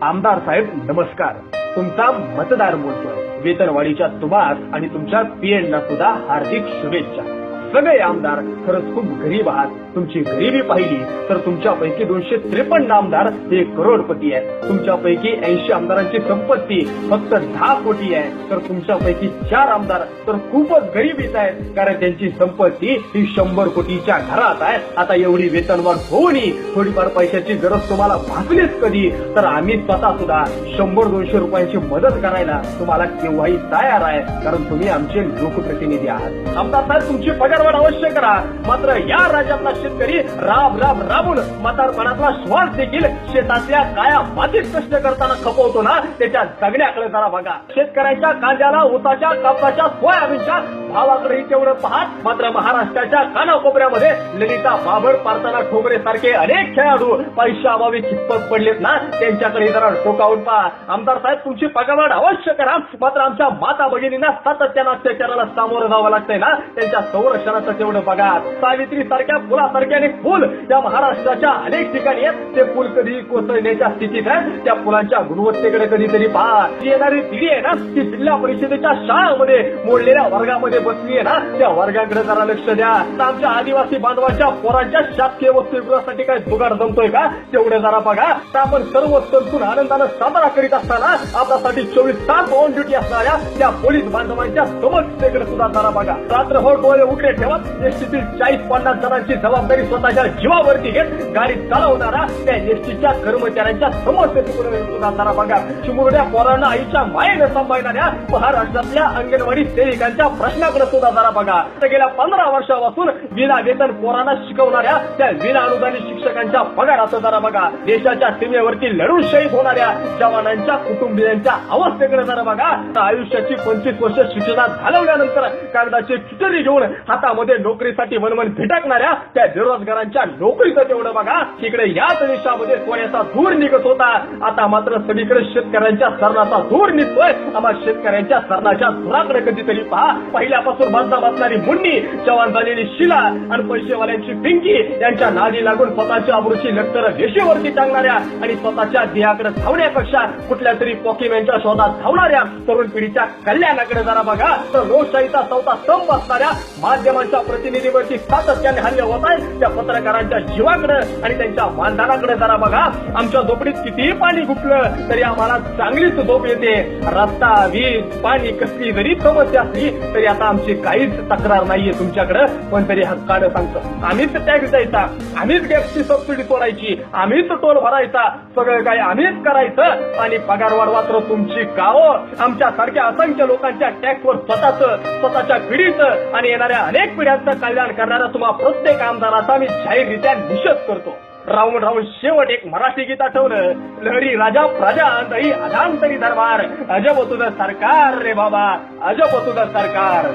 आमदार साहेब नमस्कार. तुमचा मतदार बोलतोय. वेतनवाढीच्या तुम्हास आणि तुमच्या पीएनना सुद्धा हार्दिक शुभेच्छा. सगळे आमदार खरंच खूप गरीब आहात. तुमची गरिबी पाहिली तर तुमच्यापैकी 253 आमदार हे करोडपती आहेत. तुमच्यापैकी 80 आमदारांची संपत्ती फक्त 10 कोटी आहे, तर तुमच्यापैकी 4 आमदार तर खूपच गरिबीच आहेत, कारण त्यांची संपत्ती ही 100 कोटीच्या घरात आहे. आता एवढी वेतनवाढ होऊनही थोडीफार पैशाची गरज तुम्हाला भासलीच कधी, तर आम्ही स्वतः सुद्धा 100-200 रुपयांची मदत करायला तुम्हाला केव्हाही तयार आहे, कारण तुम्ही आमचे लोकप्रतिनिधी आहात. आमदार साहेब तुमची पगारवाढ अवश्य करा, मात्र या राज्यातला शेतकरी राबून म्हातारपणातला श्वास देखील शेतातल्या काया मातीत कष्ट करताना खपवतो ना, त्याच्या जगण्याकडे जरा बघा. शेतकऱ्यांच्या कांद्याला, ऊसाच्या, कापसाच्या, सोयाबीनच्या भावाकडेही तेवढं पाहत, मात्र महाराष्ट्राच्या कानाकोपऱ्यामध्ये ललिता बाबर, पार्थना ठोंबरे सारखे अनेक खेळाडू पैशाअभावी खितपत पडलेत ना, त्यांच्याकडे जरा टोकावून पहा. आमदार साहेब तुमची पगारवाढ अवश्य करा, मात्र आमच्या माता भगिनींना सातत्यानं अत्याचाराला सामोरं जावं लागतंय ना, त्यांच्या संरक्षणाचं तेवढं बघा. सावित्री सारख्या फुलासारखे अनेक फुल या महाराष्ट्राच्या अनेक ठिकाणी आहेत. ते फुल कधी कोसळण्याच्या स्थितीत आहेत. त्या फुलांच्या गुणवत्तेकडे कधीतरी पहा. येणारी पिढी आहे ना, ती जिल्हा परिषदेच्या शाळांमध्ये मोडलेल्या वर्गामध्ये बसली आहे ना, त्या वर्गाकडे जरा लक्ष द्या. आमच्या आदिवासी बांधवांच्या पोरांच्या शासकीय वसतिगृहासाठी काय जुगाड जमतोय का, तेवढे जरा बघा. तर आपण सर्व सण आनंदानं साजरा करीत असताना आपल्यासाठी 24 तास ऑन ड्युटी असणाऱ्या त्या पोलीस बांधवांच्या समस्येकडे सुद्धा जरा बघा. रात्रभर डोळे उघडे ठेवत एसटीतील 40-50 जणांची जबाबदारी स्वतःच्या जीवावरती घेत गाडी चालवणारा त्या एसटीच्या कर्मचाऱ्यांच्या समस्येकडे सुद्धा जरा बघा. चिमुरड्या पोरांना आईच्या मायेने सांभाळणाऱ्या महाराष्ट्रातल्या अंगणवाडी सेविकांच्या प्रश्नाकडे सुद्धा जरा बघा. तर गेल्या 15 वर्षापासून विना वेतन पोरांना शिकवणाऱ्या त्या विना अनुदानित शिक्षकांच्या पगाराचं जरा बघा. देशाच्या सीमेवरती लढून शहीद होणाऱ्या जवानांच्या कुटुंबियांच्या अवस्थेकडे जरा बघा. आयुष्याची 25 वर्ष शिक्षणात घालवल्यानंतर कागदाची चिठ्ठी घेऊन हातामध्ये नोकरीसाठी वनवन भिटकणाऱ्या त्या बेरोजगारांच्या नोकरीचं तेवढं बघा. तिकडे याच देशामध्ये सोन्याचा धूर निघत होता, आता मात्र सगळीकडे शेतकऱ्यांच्या सरणाचा धूर निघतोय. आम्हा शेतकऱ्यांच्या सरणाच्या धुराकडे कधीतरी पहा. पहिल्यापासून बांधता बसणारी मुंडी, जवान झालेली शिला आणि पैसेवाल्यांची पिंकी यांच्या नादी लागून स्वतःच्या आबरूची लक्तर रेषेवरती टांगणाऱ्या आणि स्वतःच्या ध्येयाकडे धावण्यापेक्षा कुठल्या तरी पॉकीमॅनच्या शोधात धावणाऱ्या तरुण पिढीच्या कल्याणाकडे जरा बघा. तर लोकशाहीचा चौथा स्तंभ असणाऱ्या माध्यमांच्या प्रतिनिधीवरती सातत्याने हल्ले होत आहेत, त्या पत्रकारांच्या जीवाकडे आणि त्यांच्या मानधनाकडे जरा बघा. आमच्या झोपडीत कितीही पाणी घुटलं तरी आम्हाला चांगलीच झोप येते. रस्ता, वीज, पाणी कसली जरी समस्या असली तरी आता आमची काहीच तक्रार नाहीये तुमच्याकडे, पण तरी हक्कानं सांगतो. आम्हीच टॅक्स द्यायचा, आम्हीच गॅसची सबसिडी सोडायची, आम्हीच टोल भरायचा, सगळं काही आम्हीच करायचं आणि पगारवाढ मात्र तुमची गावं. आमच्या सारख्या असंख्य लोकांच्या टॅक्सवर स्वतःच्या पिढीचं आणि येणाऱ्या अनेक पिढ्यांचं कल्याण करणारा तुम्हा प्रत्येक आमदाराचा मी जाहीररित्या निषेध करतो. राहून शेवट एक मराठी गीत आठवलं. लहरी राजा प्रजा अंतरी अधांतरी दरबार, अजब तुझं सरकार रे बाबा, अजब तुझं सरकार.